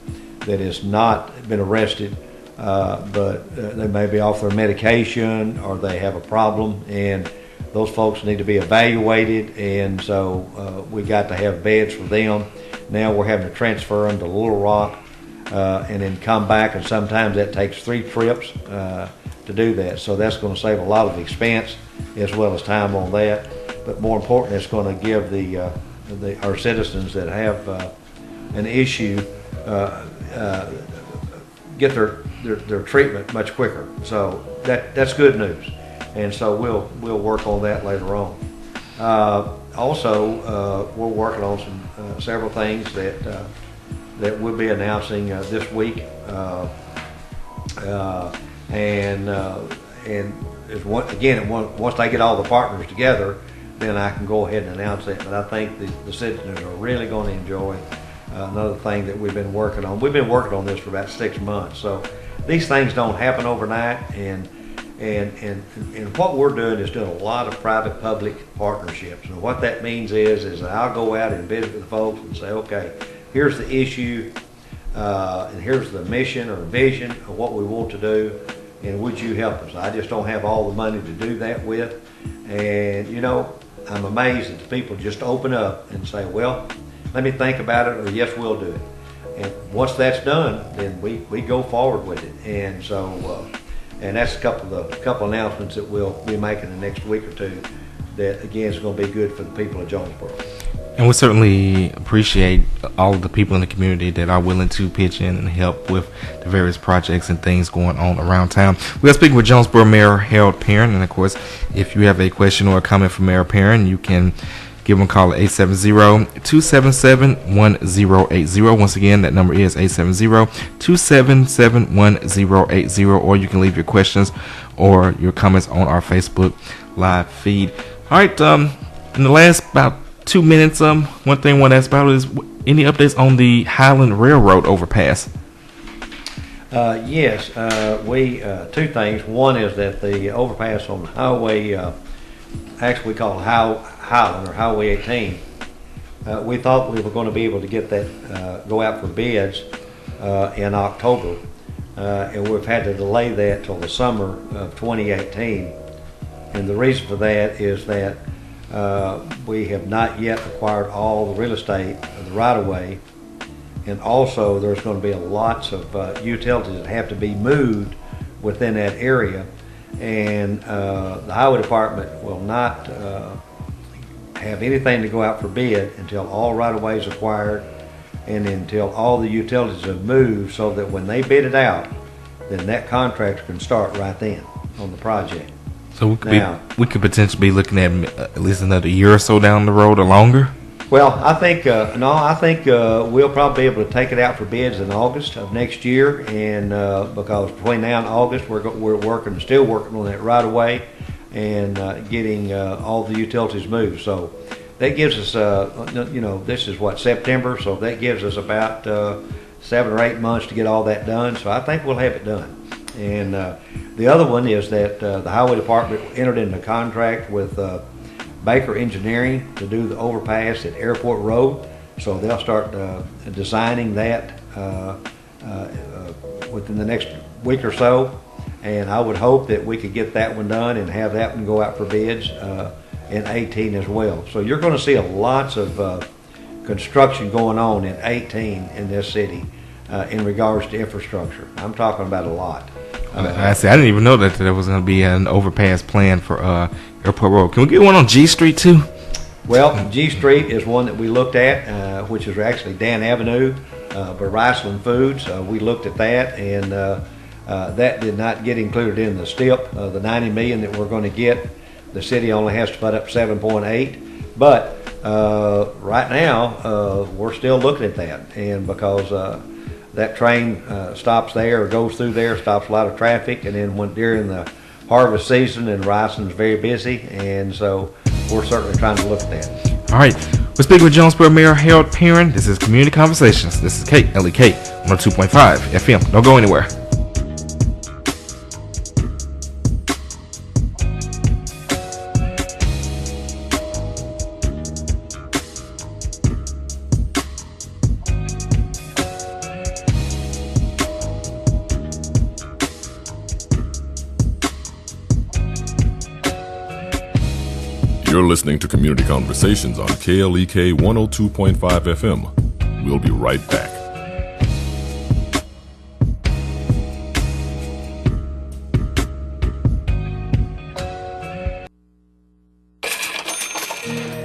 has not been arrested, but they may be off their medication or they have a problem, and those folks need to be evaluated, and so we got to have beds for them. Now we're having to transfer them to Little Rock and then come back, and sometimes that takes 3 trips to do that. So that's going to save a lot of expense as well as time on that. But more important, it's going to give our citizens that have an issue get their treatment much quicker. So that's good news. And so we'll work on that later on. Also, we're working on several things that we'll be announcing this week. Once they get all the partners together, then I can go ahead and announce that. But I think the citizens are really going to enjoy another thing that we've been working on. We've been working on this for about 6 months. So these things don't happen overnight, and what we're doing is doing a lot of private-public partnerships. And what that means is I'll go out and visit with folks and say, okay, here's the issue, and here's the mission or vision of what we want to do, and would you help us? I just don't have all the money to do that with. And, I'm amazed that the people just open up and say, well, let me think about it, or yes, we'll do it. And once that's done, then we go forward with it. And so... and that's a couple announcements that we'll be making the next week or two that, again, is going to be good for the people of Jonesboro. And we certainly appreciate all of the people in the community that are willing to pitch in and help with the various projects and things going on around town. We are speaking with Jonesboro Mayor Harold Perrin. And, of course, if you have a question or a comment for Mayor Perrin, you can give them a call at 870-277-1080. Once again, that number is 870-277-1080. Or you can leave your questions or your comments on our Facebook live feed. All right, in the last about 2 minutes, one thing I want to ask about is any updates on the Highland Railroad overpass? Yes, two things. One is that the overpass on Highway, actually we call it Highland or Highway 18. We thought we were going to be able to get that go out for bids in October, and we've had to delay that till the summer of 2018. And the reason for that is that we have not yet acquired all the real estate of the right-of-way, and also there's going to be lots of utilities that have to be moved within that area, and the highway department will not have anything to go out for bid until all right-of-way is acquired and until all the utilities have moved, so that when they bid it out, then that contractor can start right then on the project. So we could potentially be looking at least another year or so down the road or longer? Well, I think we'll probably be able to take it out for bids in August of next year, and because between now and August we're still working on that right away and getting all the utilities moved. So that gives us, this is September, so that gives us about 7 or 8 months to get all that done. So I think we'll have it done. And the other one is that the highway department entered into a contract with Baker Engineering to do the overpass at Airport Road. So they'll start designing that within the next week or so. And I would hope that we could get that one done and have that one go out for bids in 18 as well. So you're going to see lots of construction going on in 18 in this city in regards to infrastructure. I'm talking about a lot. I see. I didn't even know that there was going to be an overpass plan for Airport Road. Can we get one on G Street too? Well, G Street is one that we looked at, which is actually Dan Avenue, by Riceland Foods. We looked at that, and that did not get included in the STIP. The $90 million that we're going to get, the city only has to put up 7.8. But right now, we're still looking at that, and because that train stops there or goes through there, stops a lot of traffic, and then when during the harvest season, and Riceland's very busy, and so we're certainly trying to look at that. All right. We're speaking with Jonesboro Mayor Harold Perrin. This is Community Conversations. This is KLEK 102.5 FM. Don't go anywhere. You're listening to Community Conversations on KLEK 102.5 FM. We'll be right back.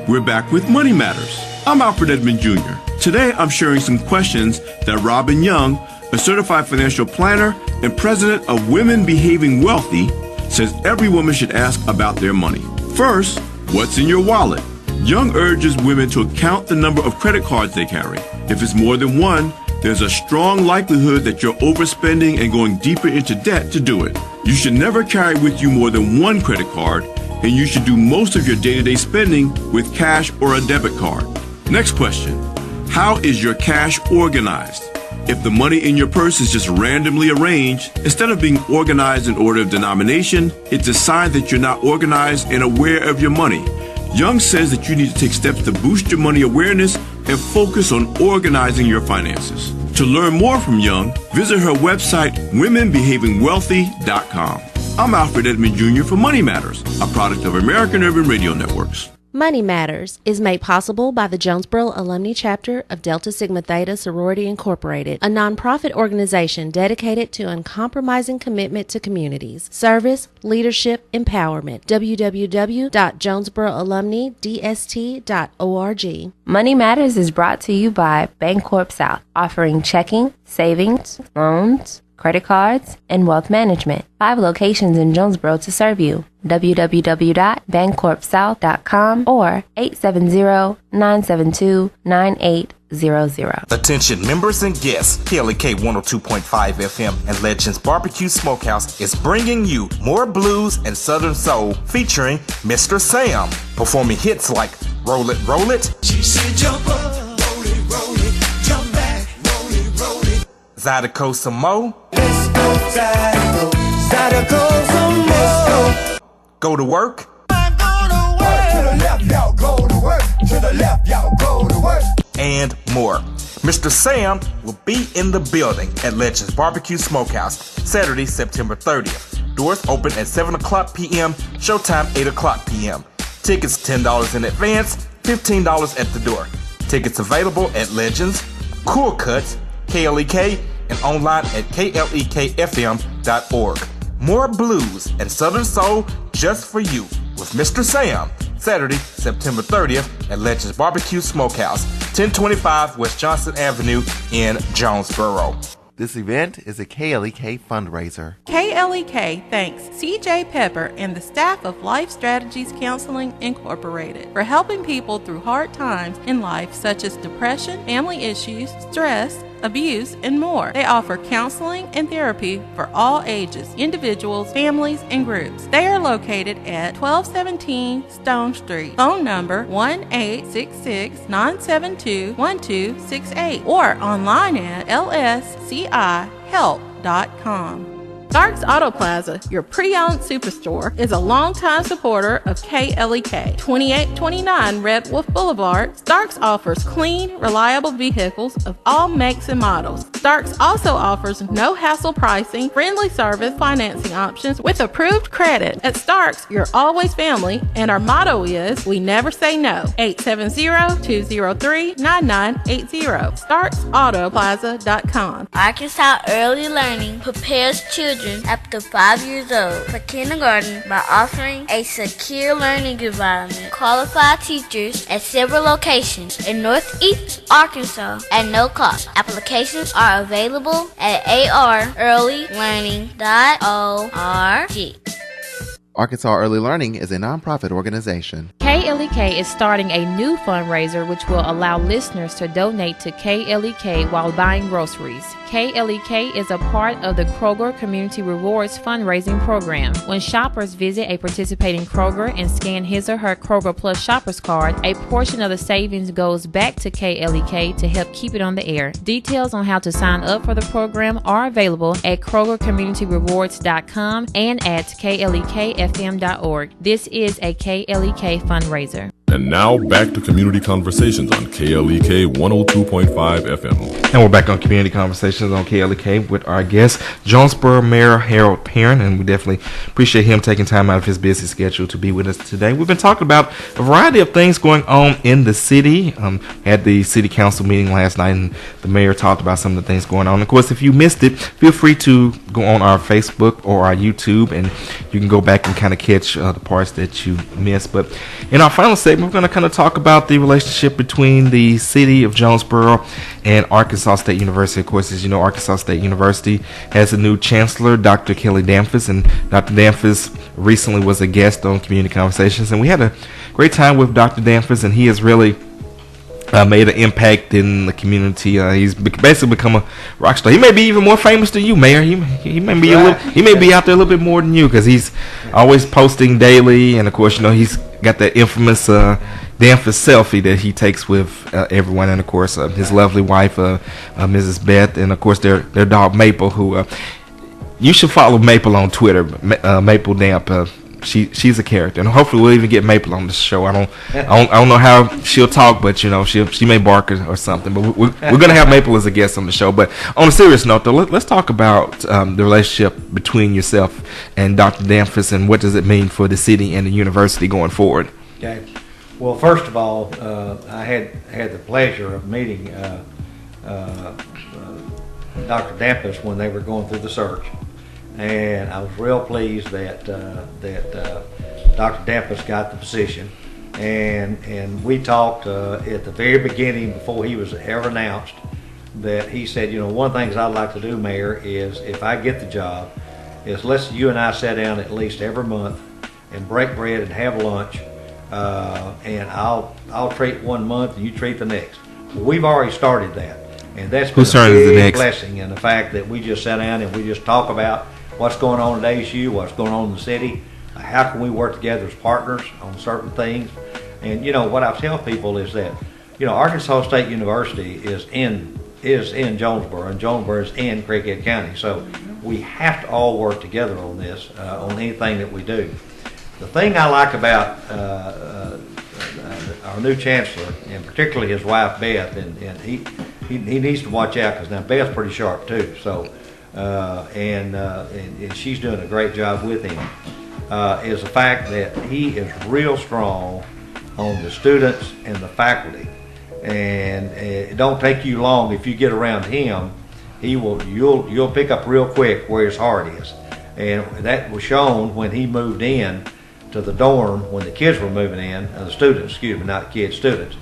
We're back with Money Matters. I'm Alfred Edmond Jr. Today I'm sharing some questions that Robin Young, a certified financial planner and president of Women Behaving Wealthy, says every woman should ask about their money. First, what's in your wallet? Young urges women to count the number of credit cards they carry. If it's more than one, there's a strong likelihood that you're overspending and going deeper into debt to do it. You should never carry with you more than one credit card, and you should do most of your day-to-day spending with cash or a debit card. Next question, how is your cash organized? If the money in your purse is just randomly arranged, instead of being organized in order of denomination, it's a sign that you're not organized and aware of your money. Young says that you need to take steps to boost your money awareness and focus on organizing your finances. To learn more from Young, visit her website, womenbehavingwealthy.com. I'm Alfred Edmond Jr. for Money Matters, a product of American Urban Radio Networks. Money Matters is made possible by the Jonesboro Alumni Chapter of Delta Sigma Theta Sorority Incorporated, a nonprofit organization dedicated to uncompromising commitment to communities, service, leadership, empowerment. www.jonesboroalumnidst.org. Money Matters is brought to you by Bancorp South, offering checking, savings, loans, credit cards, and wealth management. 5 locations in Jonesboro to serve you. www.bancorpsouth.com or 870-972-9800. Attention members and guests, KLEK 102.5 FM and Legends Barbecue Smokehouse is bringing you more blues and southern soul featuring Mr. Sam, performing hits like Roll It, Roll It. She said jump up, roll it, roll it, jump back, roll it, roll it. Zydeco some more. Let's go, Zydeco, Zydeco some more. Go to work. To the left, y'all go to work. To the left, y'all go to work. And more. Mr. Sam will be in the building at Legends Barbecue Smokehouse Saturday, September 30th. Doors open at 7 o'clock p.m., showtime 8 o'clock p.m. Tickets $10 in advance, $15 at the door. Tickets available at Legends, Cool Cuts, KLEK, and online at klekfm.org. More blues and southern soul just for you with Mr. Sam, Saturday, September 30th at Legends Barbecue Smokehouse, 1025 West Johnson Avenue in Jonesboro. This event is a KLEK fundraiser. KLEK thanks CJ Pepper and the staff of Life Strategies Counseling Incorporated for helping people through hard times in life such as depression, family issues, stress, abuse, and more. They offer counseling and therapy for all ages, individuals, families, and groups. They are located at 1217 Stone Street. Phone number 1-866-972-1268 or online at lscihelp.com. Starks Auto Plaza, your pre-owned superstore, is a longtime supporter of KLEK. 2829 Red Wolf Boulevard, Starks offers clean, reliable vehicles of all makes and models. Starks also offers no-hassle pricing, friendly service, financing options with approved credit. At Starks, you're always family, and our motto is, we never say no. 870-203-9980. StarksAutoPlaza.com. Arkansas Early Learning prepares children children up to 5 years old for kindergarten by offering a secure learning environment, qualified teachers at several locations in Northeast Arkansas at no cost. Applications are available at arearlylearning.org. Arkansas Early Learning is a nonprofit organization. KLEK is starting a new fundraiser which will allow listeners to donate to KLEK while buying groceries. KLEK is a part of the Kroger Community Rewards fundraising program. When shoppers visit a participating Kroger and scan his or her Kroger Plus shoppers card, a portion of the savings goes back to KLEK to help keep it on the air. Details on how to sign up for the program are available at KrogerCommunityRewards.com and at KLEKFM.org. This is a KLEK fundraiser. And now back to Community Conversations on KLEK 102.5 FM. And we're back on Community Conversations on KLEK with our guest, Jonesboro Mayor Harold Perrin, and we definitely appreciate him taking time out of his busy schedule to be with us today. We've been talking about a variety of things going on in the city. Had the city council meeting last night, and the mayor talked about some of the things going on. Of course, if you missed it, feel free to go on our Facebook or our YouTube, and you can go back and kind of catch the parts that you missed. But in our final segment, we're going to kind of talk about the relationship between the city of Jonesboro and Arkansas State University. Of course, as you know, Arkansas State University has a new chancellor, Dr. Kelly Damphus, and Dr. Damphus recently was a guest on Community Conversations, and we had a great time with Dr. Damphus, and he has really made an impact in the community. He's basically become a rock star. He may be even more famous than you, Mayor. He may be he may be out there a little bit more than you, because he's always posting daily, and of course, you know, he's got that infamous Damphus selfie that he takes with everyone, and of course his lovely wife, Mrs. Beth, and of course their dog Maple, who you should follow Maple on Twitter, Maple Damp. She's a character, and hopefully we'll even get Maple on the show. I don't know how she'll talk, but you know, she may bark or something. But we're gonna have Maple as a guest on the show. But on a serious note, though, let's talk about the relationship between yourself and Dr. Damphus, and what does it mean for the city and the university going forward. Okay. Well, first of all, I had the pleasure of meeting Dr. Damphus when they were going through the search. And I was real pleased that Dr. Damphus got the position, and we talked at the very beginning before he was ever announced, that he said, you know, one of the things I'd like to do, Mayor, is if I get the job, is you and I sit down at least every month and break bread and have lunch, and I'll treat one month and you treat the next. Well, we've already started that, and that's been a big blessing, and the fact that we just sit down and we just talk about what's going on at ASU, what's going on in the city, how can we work together as partners on certain things. And you know what I tell people is that, you know, Arkansas State University is in Jonesboro, and Jonesboro is in Craighead County, so we have to all work together on this, on anything that we do. The thing I like about our new chancellor, and particularly his wife Beth, and he needs to watch out, because now Beth's pretty sharp too, so and she's doing a great job with him, is the fact that he is real strong on the students and the faculty, and it don't take you long if you get around him. You'll pick up real quick where his heart is, and that was shown when he moved in to the dorm when the kids were moving in, the students, excuse me, not kids, students.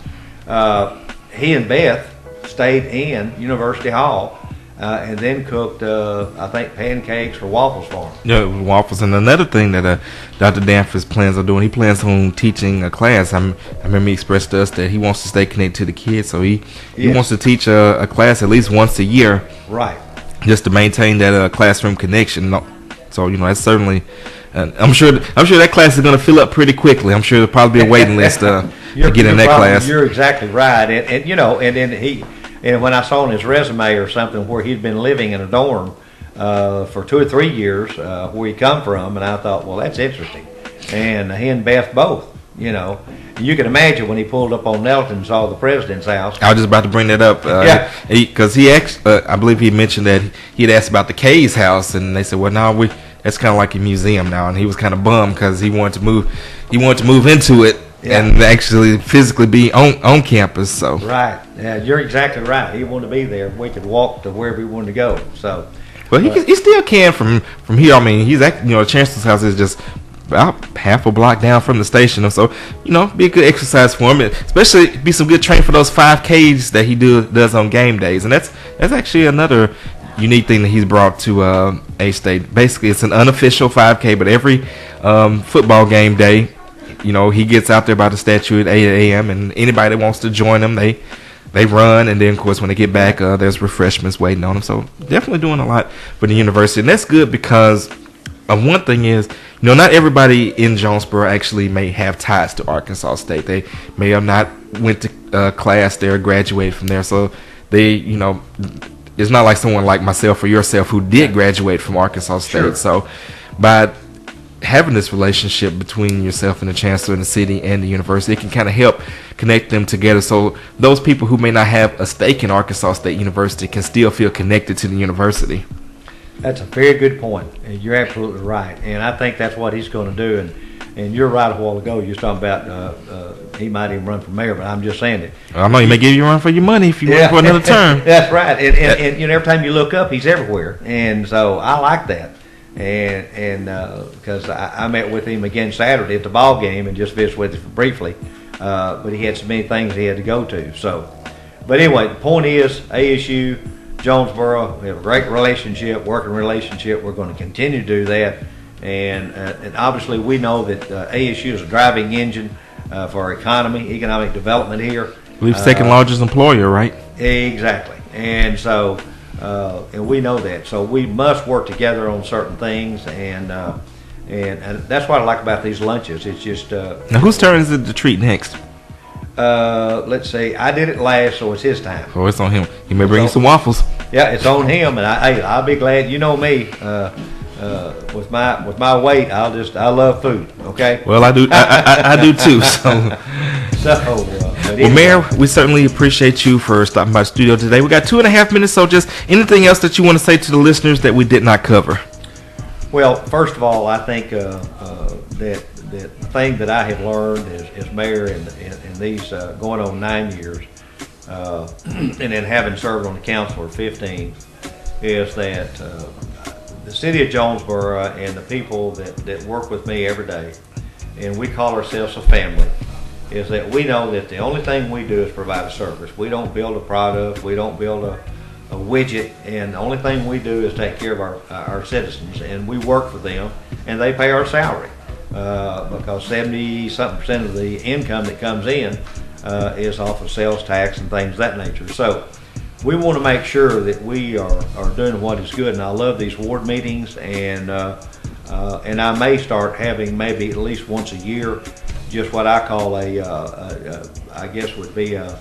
He and Beth stayed in University Hall, and then cooked, I think, pancakes or waffles for him. Yeah, waffles. And another thing that Dr. Damphus plans on doing, he plans on teaching a class. I remember he expressed to us that he wants to stay connected to the kids, so he wants to teach a class at least once a year. Right. Just to maintain that classroom connection. So, you know, that's certainly... I'm sure that class is going to fill up pretty quickly. I'm sure there'll probably be a waiting list to get in that class. You're exactly right, and you know, and then and when I saw on his resume or something where he'd been living in a dorm for 2 or 3 years, where he come from, and I thought, well, that's interesting. And he and Beth both, you know. You can imagine when he pulled up on Nelton and saw the president's house. I was just about to bring that up. Yeah. Because he actually, I believe he mentioned that he'd asked about the K's house, and they said, well, no, that's kind of like a museum now, and he was kind of bummed because he wanted to move into it, and actually physically be on campus. So right, yeah, you're exactly right. He wanted to be there. We could walk to wherever we wanted to go. So, Well, he still can from here. I mean, he's Chancellor's house is just about half a block down from the station, so be a good exercise for him, especially be some good training for those 5Ks that he does on game days, and that's actually another unique thing that he's brought to A-State. Basically, it's an unofficial 5K, but every football game day, he gets out there by the statue at 8 a.m. and anybody that wants to join him, they run, and then of course when they get back, there's refreshments waiting on them. So definitely doing a lot for the university, and that's good because one thing is, not everybody in Jonesboro actually may have ties to Arkansas State. They may have not went to class there, graduated from there, so they, it's not like someone like myself or yourself who did graduate from Arkansas State. Sure. So by having this relationship between yourself and the chancellor and the city and the university, it can kind of help connect them together, so those people who may not have a stake in Arkansas State University can still feel connected to the university. That's a very good point, and you're absolutely right. And I think that's what he's going to do. And you're right. A while ago, you were talking about he might even run for mayor, but I'm just saying it. I know he may give you a run for your money if you run for another term. That's right. And every time you look up, he's everywhere, and so I like that. And because I met with him again Saturday at the ball game and just visited with him briefly, but he had so many things he had to go to. So, but anyway, the point is ASU, Jonesboro, we have a great relationship, working relationship. We're going to continue to do that, and obviously we know that ASU is a driving engine for our economic development here. I believe second largest employer, right? Exactly, and so. And we know that, so we must work together on certain things, and that's what I like about these lunches. It's just now whose turn is it to treat next? Let's see. I did it last, so it's his time. Oh, it's on him. He may bring you some waffles. Yeah, it's on him, and I'll be glad. You know me, with my weight, I love food. Okay. Well, I do. I do too. So. Well, Mayor, we certainly appreciate you for stopping by the studio today. We got 2.5 minutes, so just anything else that you want to say to the listeners that we did not cover? Well, first of all, I think that the thing that I have learned as mayor in these going on 9 years, and then having served on the council for 15, is that the city of Jonesboro and the people that work with me every day, and we call ourselves a family, is that we know that the only thing we do is provide a service. We don't build a product, we don't build a widget, and the only thing we do is take care of our citizens, and we work for them, and they pay our salary because 70-something% of the income that comes in is off of sales tax and things of that nature. So we want to make sure that we are doing what is good, and I love these ward meetings, and I may start having maybe at least once a year just what I call I guess would be a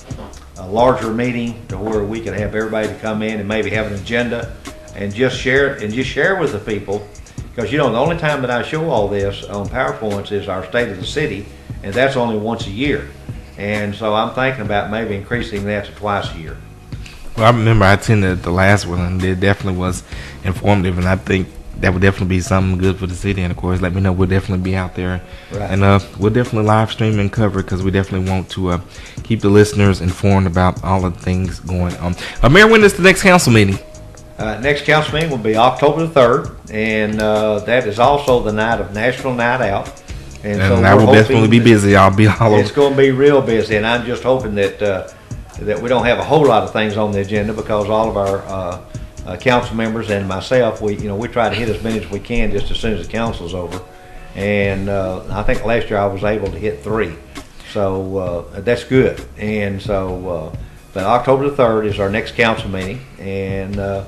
larger meeting to where we can have everybody to come in and maybe have an agenda and just share with the people, because the only time that I show all this on PowerPoints is our state of the city, and that's only once a year, and so I'm thinking about maybe increasing that to twice a year. Well, I remember I attended the last one, and it definitely was informative, and I think that would definitely be something good for the city. And of course, let me know. We'll definitely be out there, right. And we'll definitely live stream and cover it, because we definitely want to keep the listeners informed about all of the things going on. Mayor, when is the next council meeting? Next council meeting will be October the 3rd, and that is also the night of National Night Out. And so I will definitely be busy. I'll be all over. It's going to be real busy, and I'm just hoping that we don't have a whole lot of things on the agenda, because all of our council members and myself, we try to hit as many as we can just as soon as the council's over, and I think last year I was able to hit 3, so that's good. And so but October the 3rd is our next council meeting, and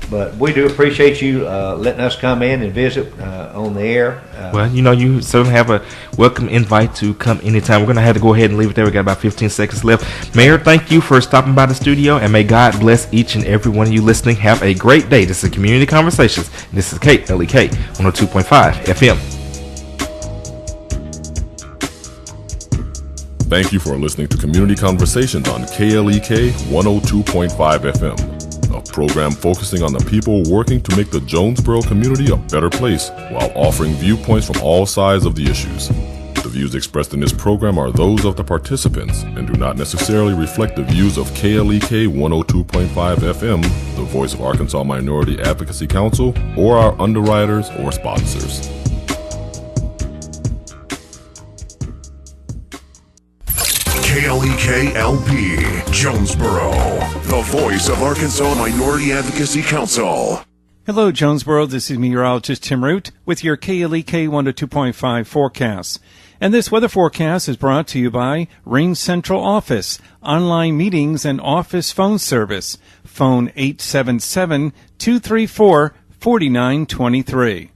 but we do appreciate you letting us come in and visit on the air. Well, you certainly have a welcome invite to come anytime. We're going to have to go ahead and leave it there. We got about 15 seconds left. Mayor, thank you for stopping by the studio, and may God bless each and every one of you listening. Have a great day. This is Community Conversations. This is KLEK 102.5 FM. Thank you for listening to Community Conversations on KLEK 102.5 FM. A program focusing on the people working to make the Jonesboro community a better place while offering viewpoints from all sides of the issues. The views expressed in this program are those of the participants and do not necessarily reflect the views of KLEK 102.5 FM, the voice of Arkansas Minority Advocacy Council, or our underwriters or sponsors. KLEK-LP, Jonesboro, the voice of Arkansas Minority Advocacy Council. Hello, Jonesboro. This is meteorologist Tim Root with your KLEK 102.5 forecast. And this weather forecast is brought to you by Ring Central Office, online meetings and office phone service. Phone 877-234-4923.